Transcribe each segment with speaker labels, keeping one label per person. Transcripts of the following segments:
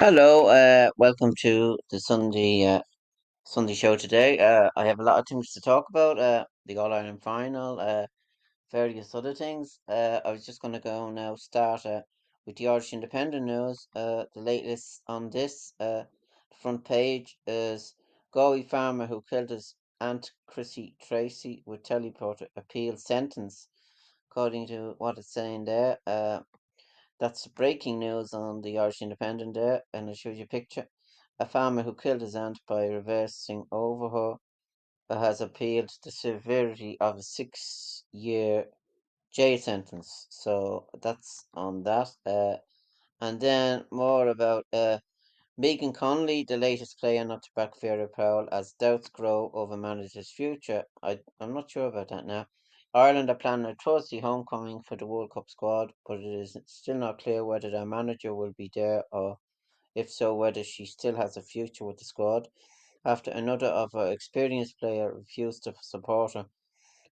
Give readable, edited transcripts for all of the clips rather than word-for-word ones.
Speaker 1: Hello, welcome to the Sunday show today. I have a lot of things to talk about. The All Ireland final, various other things. I was just going to go now start with the Irish Independent news. The latest on this, the front page is Galway farmer who killed his aunt Chrissy Tracy with teleport appeal sentence, according to what it's saying there. That's breaking news on the Irish Independent there, and it shows you a picture. A farmer who killed his aunt by reversing over her has appealed the severity of a 6 year jail sentence. So that's on that. And then more about Megan Connolly, the latest player not to back Vera Powell as doubts grow over manager's future. I'm not sure about that now. Ireland are planning a Thursday homecoming for the World Cup squad, but it is still not clear whether their manager will be there or, if so, whether she still has a future with the squad. After another of her experienced player refused to support her.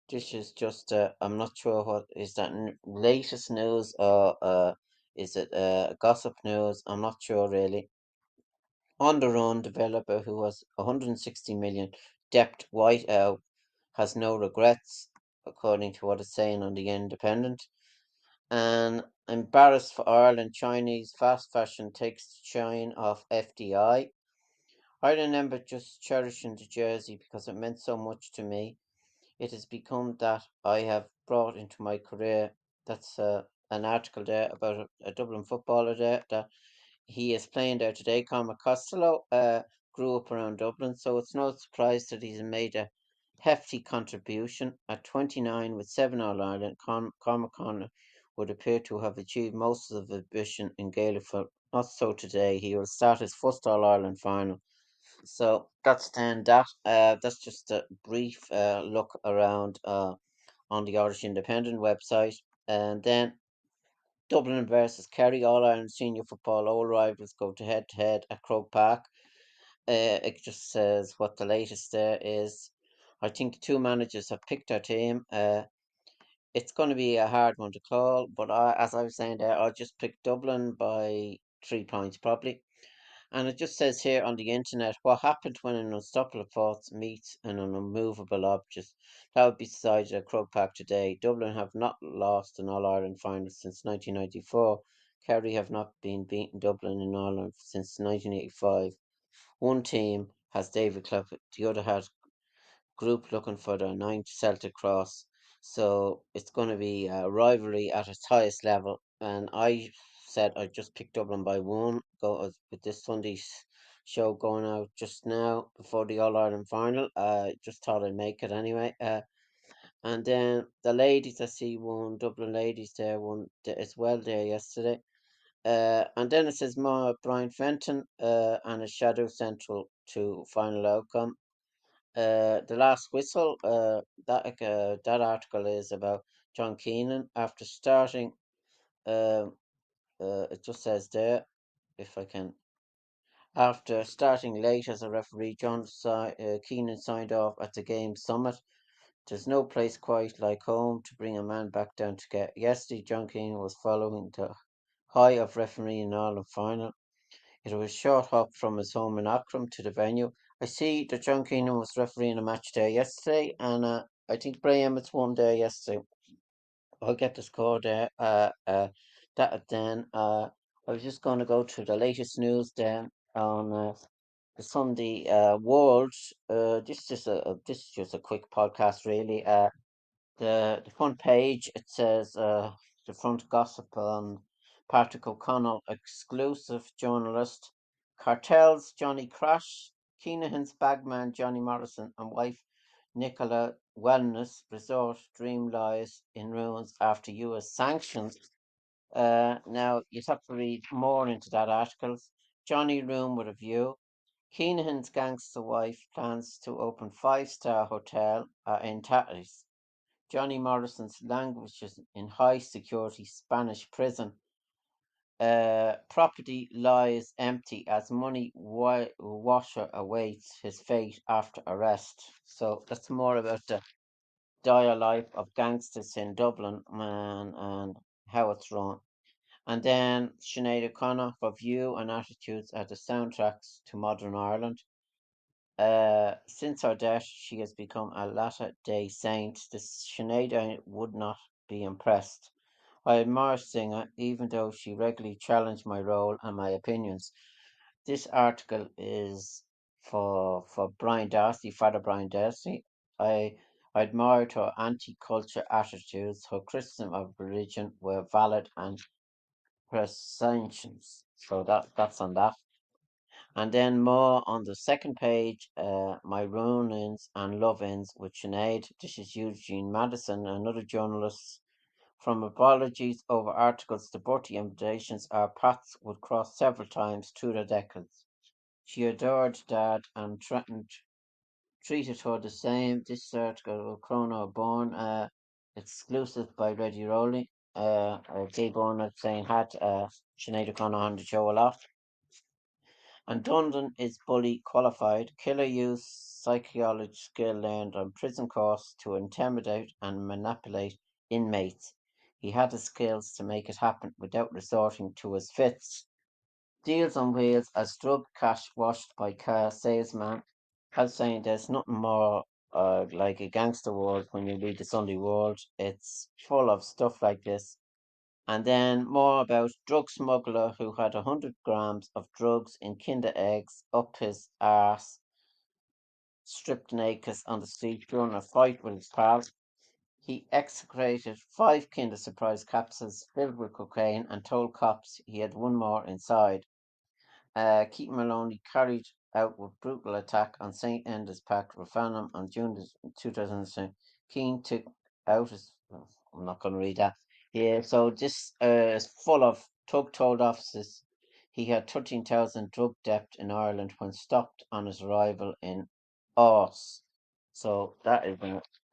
Speaker 1: This is just, I'm not sure what is that latest news or is it gossip news? I'm not sure really. On the run developer who has 160 million debt whiteout has no regrets, according to what it's saying on the Independent. And embarrassed for Ireland, Chinese fast fashion takes the shine off FDI. I remember just cherishing the jersey because it meant so much to me. It has become that I have brought into my career. That's an article there about a Dublin footballer there that he is playing there today. Cormac Costello grew up around Dublin, so it's no surprise that he's made a hefty contribution. At 29 with 7 All Ireland, Cormac Conlon would appear to have achieved most of the ambition in Gaelic football. Not so today. He will start his first All Ireland final. So that's then that. That's just a brief look around on the Irish Independent website. And then Dublin versus Kerry, All Ireland Senior Football, all rivals go to head at Croke Park. It just says what the latest there is. I think two managers have picked their team. It's going to be a hard one to call, but as I was saying there, I'll just pick Dublin by 3 points probably. And it just says here on the internet what happened when an unstoppable force meets an unmovable object. That would be decided at Croke Park today. Dublin have not lost an All Ireland final since 1994. Kerry have not been beaten Dublin in Ireland since 1985. One team has David Clough, the other has group looking for their ninth Celtic cross. So it's going to be a rivalry at its highest level. And I said I just picked Dublin by one. Go with this Sunday's show going out just now before the All Ireland final. I just thought I'd make it anyway. And then the ladies, I see one Dublin ladies there, one as well there yesterday. And then it says more Brian Fenton and a shadow central to final outcome. The last whistle. That article is about John Keenan after starting. Um, it just says there, if I can. After starting late as a referee, Keenan signed off at the game summit. There's no place quite like home to bring a man back down to get. Yesterday, John Keenan was following the high of refereeing Ireland final. It was a short hop from his home in Auckland to the venue. I see that John Keenan was refereeing a match there yesterday, and I think Bray Emmett's won there yesterday. I'll get the score there. That then. I was just going to go to the latest news then on the Sunday World. This is just a quick podcast, really. The front page, it says the front gossip on Patrick O'Connell, exclusive journalist, cartels Johnny Crash, Keenahan's bagman Johnny Morrison, and wife Nicola Wellness Resort dream lies in ruins after US sanctions. Now you have to read more into that article. Johnny Room with a view. Keenahan's gangster wife plans to open five-star hotel in Tatties. Johnny Morrison's languishes in high security Spanish prison. Property lies empty as money washer awaits his fate after arrest. So that's more about the dire life of gangsters in Dublin, man, and how it's run. And then Sinead O'Connor for View and Attitudes are the soundtracks to modern Ireland. Since her death, she has become a latter-day saint. The Sinead I would not be impressed. I admire Singer, even though she regularly challenged my role and my opinions. This article is for Brian Darcy, Father Brian Darcy. I admired her anti-culture attitudes. Her criticism of religion were valid and prescience. So that's on that. And then more on the second page, my run-ins and love-ins with Sinead. This is Eugene Madison, another journalist. From apologies over articles to birthday invitations, our paths would cross several times through the decades. She adored Dad and treated her the same. This article of Chrono Born, exclusive by Reddy Rowley. Jay Bonner saying had Sinead O'Connor on the show a lot. And Dundon is fully qualified. Killer used psychology skill learned on prison course to intimidate and manipulate inmates. He had the skills to make it happen without resorting to his fits. Deals on wheels as drug cash washed by car salesman. I was saying there's nothing more like a gangster world when you read the Sunday World. It's full of stuff like this. And then more about drug smuggler who had 100 grams of drugs in Kinder eggs up his arse, stripped naked on the street during a fight with his pals. He execrated 5 Kinder Surprise capsules filled with cocaine and told cops he had one more inside. Keaton Maloney carried out a brutal attack on St. Enda's Park, Rafanham on June 2007. Keane took out his. Oh, I'm not going to read that. Yeah, so this is full of Tug told officers he had 13,000 drug debt in Ireland when stopped on his arrival in Ors. So that is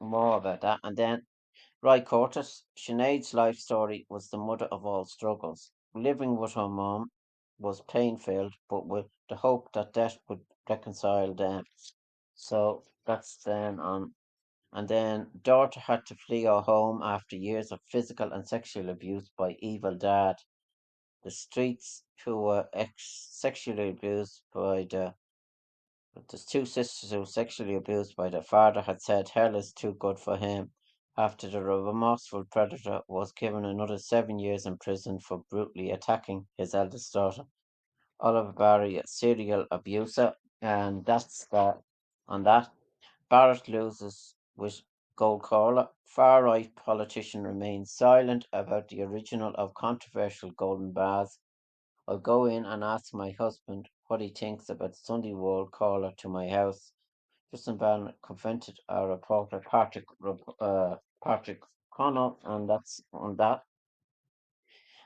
Speaker 1: more about that. And then Roy Curtis, Sinead's life story was the mother of all struggles. Living with her mum was pain-filled, but with the hope that death would reconcile them. So that's then on. And then daughter had to flee her home after years of physical and sexual abuse by evil dad. The streets who were sexually abused by the two sisters who were sexually abused by their father had said hell is too good for him after the remorseful predator was given another 7 years in prison for brutally attacking his eldest daughter. Oliver Barry, a serial abuser, and that's that on that. Barrett loses with gold caller. Far right politician remains silent about the original of controversial golden bars. I'll go in and ask my husband what he thinks about Sunday World caller to my house. Justin Barnett confronted our reporter Patrick Connell, and that's on that.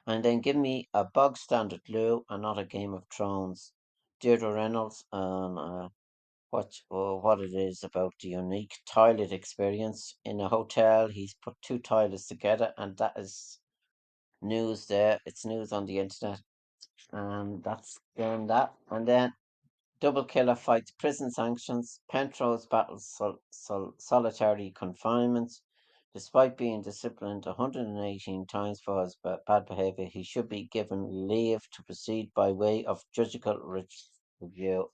Speaker 1: And then give me a bog standard Lou and not a Game of Thrones. Deirdre Reynolds on what it is about the unique toilet experience in a hotel. He's put two toilets together, and that is news there. It's news on the internet, and that's then that. And then Double Killer fights prison sanctions. Penrose battles solitary confinement. Despite being disciplined 118 times for his bad behavior, he should be given leave to proceed by way of judicial review.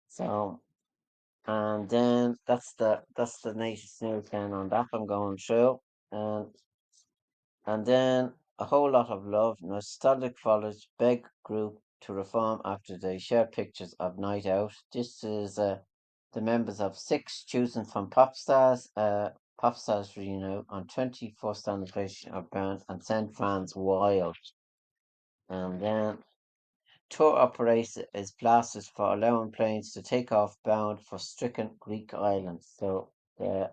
Speaker 1: So, and then that's the latest news then on that I'm going through. And and then a whole lot of love. Nostalgic follows beg group to reform after they share pictures of night out. This is the members of Six choosing from pop stars reunion on 21st anniversary of band and send fans wild. And then tour operator is blasted for allowing planes to take off bound for stricken Greek islands. So uh,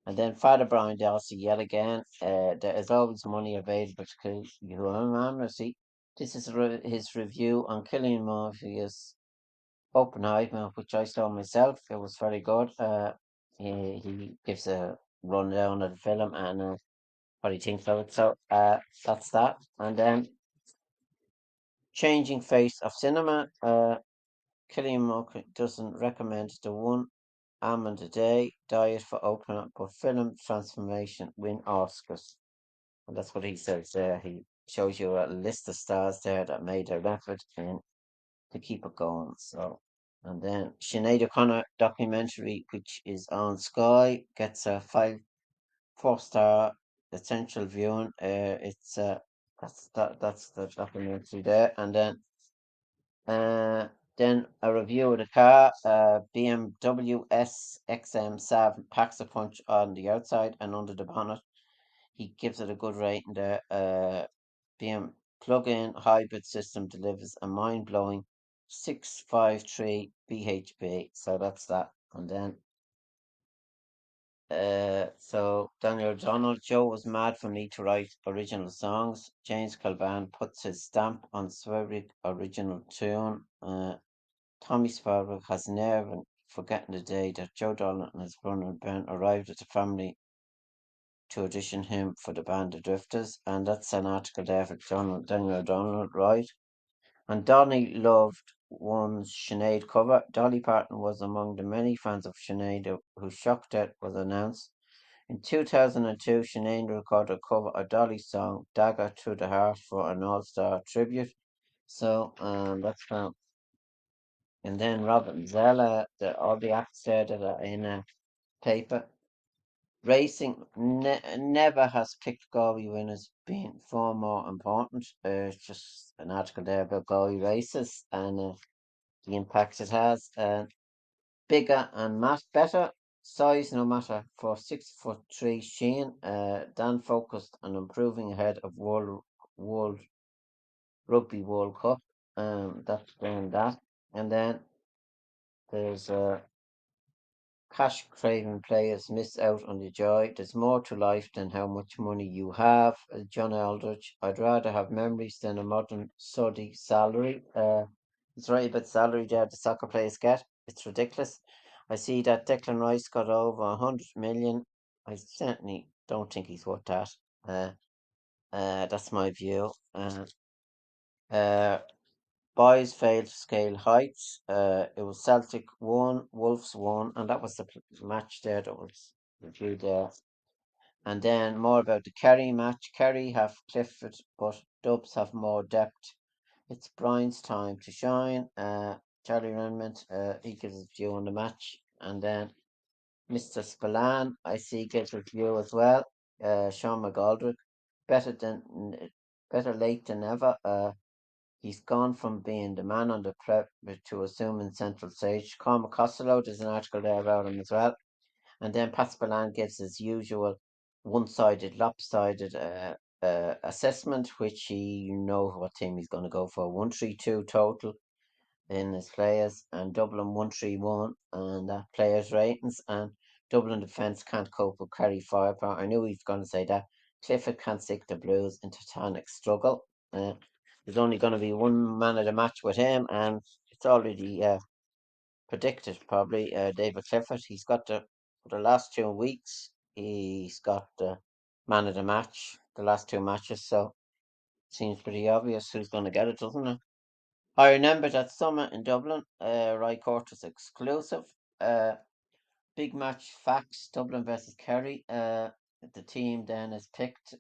Speaker 1: and then Father Brian Darcy yet again. There is always money available to kill humanity. See, this is his review on Killing Murphy's Oppenheimer, which I saw myself. It was very good. He gives a rundown of the film and what he thinks of it. So that's that. And then Changing Face of Cinema. Killian Murphy doesn't recommend the one almond a day diet for opener, but film transformation win Oscars. And that's what he says there. shows you a list of stars there that made their effort and to keep it going. So, and then Sinead O'Connor documentary, which is on Sky, gets a 4 star essential viewing. It's that's the documentary there, and then a review of the car, BMW SXM 7 packs a punch on the outside and under the bonnet. He gives it a good rating there. BM plug-in hybrid system delivers a mind-blowing 653 bhp. So that's that. And then so Daniel O'Donnell, Joe was mad for me to write original songs. James Calvan puts his stamp on Swerrick original tune. Tommy Sparrow has never forgotten the day that Joe Dolan and his brother Ben arrived at the family to audition him for the band The Drifters, and that's an article there for Daniel O'Donnell, right? And Donny loved one's Sinead cover. Dolly Parton was among the many fans of Sinead whose shock death was announced. In 2002, Sinead recorded a cover of Dolly's song Dagger Through the Heart for an all-star tribute. So that's from. And then Robin Zella, all the acts there that are in a paper. Racing never has picked Galway winners been far more important. It's just an article there about Galway races and the impact it has. Bigger and better size, no matter for 6'3" Sheen. Dan focused on improving ahead of World Rugby World Cup. That's doing that, and then there's cash craving players miss out on the joy. There's more to life than how much money you have. John Aldridge, I'd rather have memories than a modern Saudi salary. It's right about salary there the soccer players get. It's ridiculous. I see that Declan Rice got over 100 million. I certainly don't think he's worth that. Uh, that's my view. Uh, Boys failed to scale heights. It was Celtic 1, Wolves 1, and that was the match there that was reviewed there. And then more about the Kerry match. Kerry have Clifford, but Dubs have more depth. It's Brian's time to shine. Charlie Renmond, he gives his view on the match. And then Mr. Spillane, I see, gives his view as well. Sean McGoldrick, better late than never. He's gone from being the man on the prep to assuming central stage. Cormac Costello, there's an article there about him as well. And then Pat Spillane gives his usual one-sided, lopsided assessment, which you know what team he's going to go for. 132 total in his players, and Dublin 131, and that players' ratings. And Dublin defence can't cope with Kerry firepower. I knew he was going to say that. Clifford can't stick the Blues in titanic struggle. There's only going to be one man of the match with him, and it's already predicted probably. David Clifford. He's got for the last 2 weeks. He's got the man of the match the last two matches. So seems pretty obvious who's going to get it, doesn't it? I remember that summer in Dublin, Rye Court was exclusive. Uh, big match facts, Dublin versus Kerry. The team then is picked.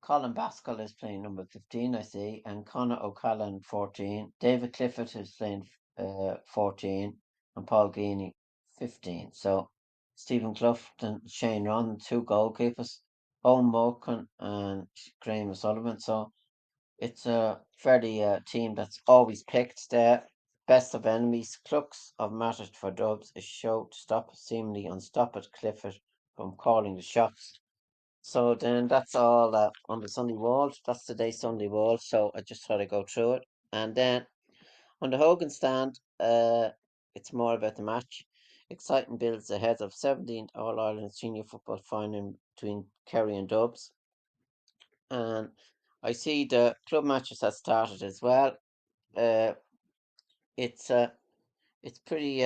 Speaker 1: Colin Baskell is playing number 15, I see, and Conor O'Callaghan 14. David Clifford is playing 14, and Paul Geaney 15. So Stephen Cloughton, Shane Ron, two goalkeepers, Owen Morgan and Graham O'Sullivan. So it's a fairly team that's always picked there. Best of enemies, Clucks of mattered for Dubs is show to stop seemingly unstoppable Clifford from calling the shots. So then that's all on the Sunday World. That's today's Sunday World. So I just thought I'd go through it. And then on the Hogan stand, it's more about the match. Exciting builds ahead of 17th All Ireland Senior Football Final between Kerry and Dubs. And I see the club matches have started as well. Uh, it's uh, it's pretty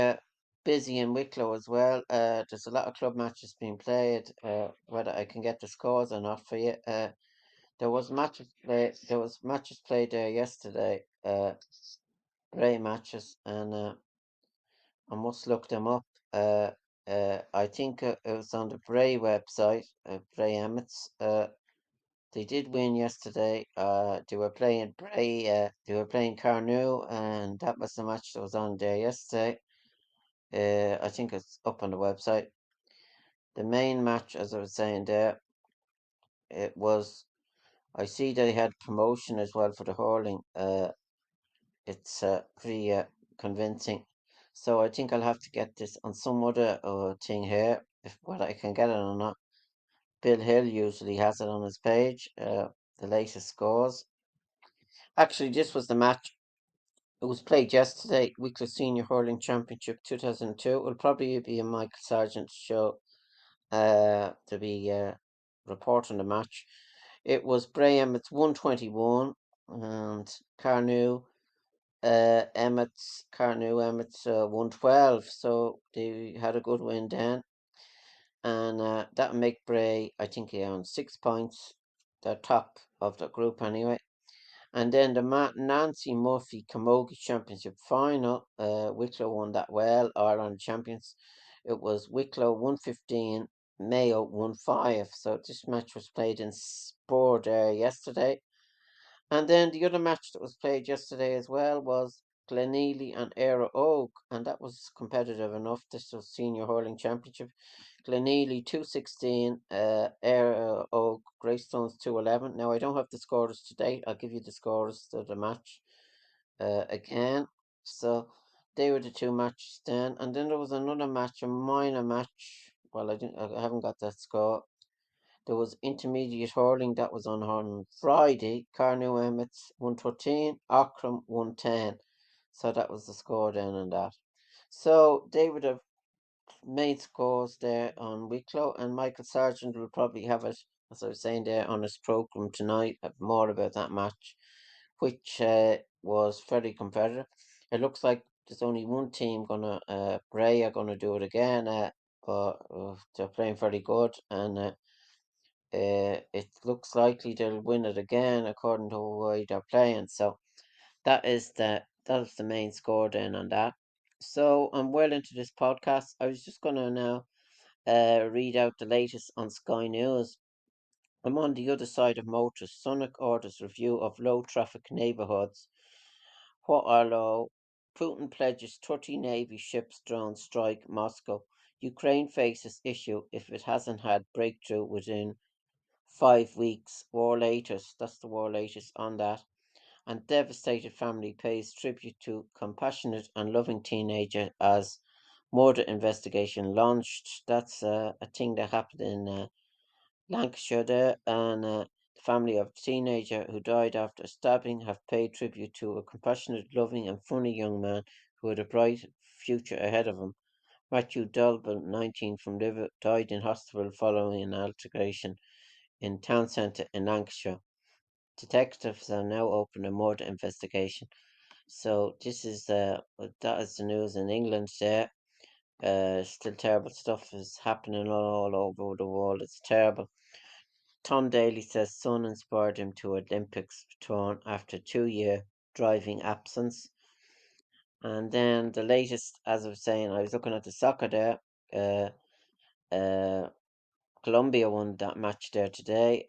Speaker 1: busy in Wicklow as well. There's a lot of club matches being played. Whether I can get the scores or not for you. There was matches played there yesterday. Bray matches, and I must look them up. I think it was on the Bray website, Bray Emmets. They did win yesterday. They were playing Bray. They were playing Carnew, and that was the match that was on there yesterday. I think it's up on the website. The main match, as I was saying there, it was. I see they had promotion as well for the hurling. It's pretty convincing. So I think I'll have to get this on some other thing here, if whether I can get it or not. Bill Hill usually has it on his page, the latest scores. Actually, this was the match. It was played yesterday, Wicklow Senior Hurling Championship 2002. It'll probably be a Michael Sargent show to be reporting the match. It was Braham, it's 121, and Carnew, Emmett's 112. So they had a good win then. And that'll make Bray, I think he owns 6 points. They're top of the group anyway. And then the Nancy Murphy Camogie Championship final, Wicklow won that well, Ireland champions. It was Wicklow 115, Mayo 1-5. So this match was played in Sport yesterday. And then the other match that was played yesterday as well was Glenealy and Éire Óg, and that was competitive enough. This was Senior Hurling Championship. Glenealy 216, Éire Óg, Greystones 211. Now I don't have the scores to date. I'll give you the scores to the match again. So they were the two matches then, and then there was another match, a minor match. Well, I haven't got that score. There was intermediate hurling that was on Friday. Carnew Emmets 113, Ockram 110. So that was the score then and that. So they would have made scores there on Wicklow, and Michael Sargent will probably have it, as I was saying there, on his programme tonight, more about that match, which was very competitive. It looks like there's only one team gonna, Bray are gonna do it again, but they're playing very good, and it looks likely they'll win it again according to the way they're playing. So that's the main score then on that. So I'm well into this podcast. I was just gonna now read out the latest on Sky News. I'm on the other side of motors. Sonic orders review of low traffic neighborhoods. What are low? Putin pledges 30 Navy ships drone strike Moscow. Ukraine faces issue if it hasn't had breakthrough within 5 weeks. War latest. That's the war latest on that. And devastated family pays tribute to compassionate and loving teenager as murder investigation launched. That's a thing that happened in Lancashire there, and the family of a teenager who died after a stabbing have paid tribute to a compassionate, loving, and funny young man who had a bright future ahead of him. Matthew Dublin, 19, from Liver, died in hospital following an altercation in town centre in Lancashire. Detectives are now open a murder investigation. So this is that is the news in England there. Still terrible stuff is happening all over the world. It's terrible. Tom Daly says son inspired him to Olympics return after 2 year driving absence. And then the latest, as I was saying, I was looking at the soccer there. Uh, uh, Colombia won that match there today.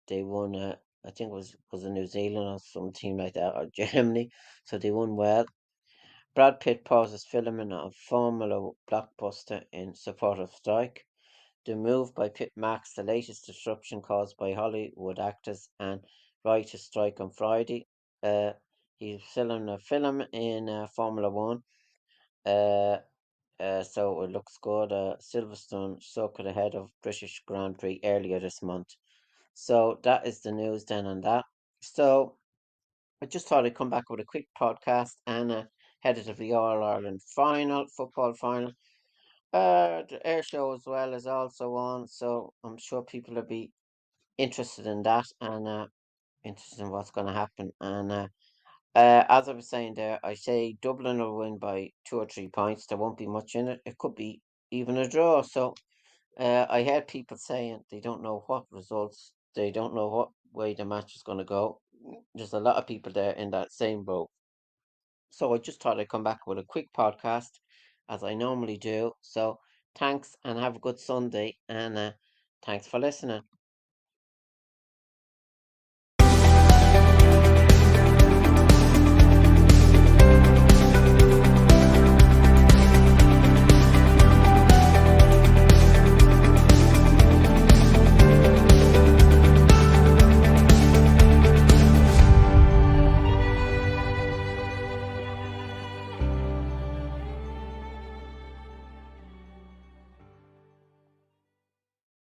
Speaker 1: They won. I think it was New Zealand or some team like that, or Germany. So they won well. Brad Pitt pauses filming of Formula blockbuster in support of strike. The move by Pitt marks the latest disruption caused by Hollywood actors and writers' strike on Friday. Uh, he's filming a film in Formula One. Uh, so it looks good. Silverstone circuit ahead of British Grand Prix earlier this month. So that is the news then on that. So I just thought I'd come back with a quick podcast and headed to the All Ireland final, football final. The air show as well is also on, so I'm sure people will be interested in that and interested in what's going to happen. And as I was saying there, I say Dublin will win by 2 or 3 points. There won't be much in it. It could be even a draw. So I heard people saying they don't know what results, they don't know what way the match is going to go. There's a lot of people there in that same boat. So I just thought I'd come back with a quick podcast as I normally do. So thanks and have a good Sunday and thanks for listening.